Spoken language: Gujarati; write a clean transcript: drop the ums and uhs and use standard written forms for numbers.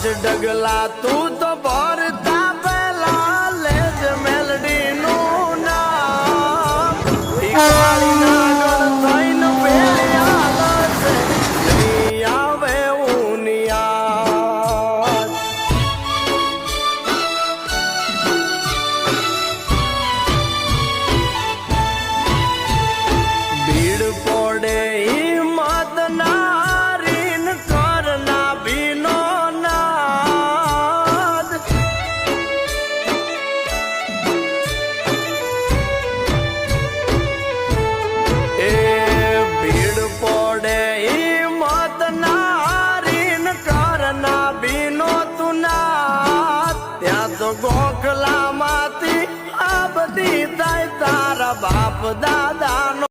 ડગલા તું તો ભરતા પેલા લેજ મેલડી નું નામ કાળી નાગણ થઈને પેલી હાલશે નહીં આવે ઉનિયા ભીડ પડે હિંમત નારીન કરના ભીનો નાદ એ ભીડ પડે હિંમત નારીન કરના ભીનો તું નાદ ત્યાં તો ગોખલામાંથી આ બધી થાય તારા બાપ દાદાનો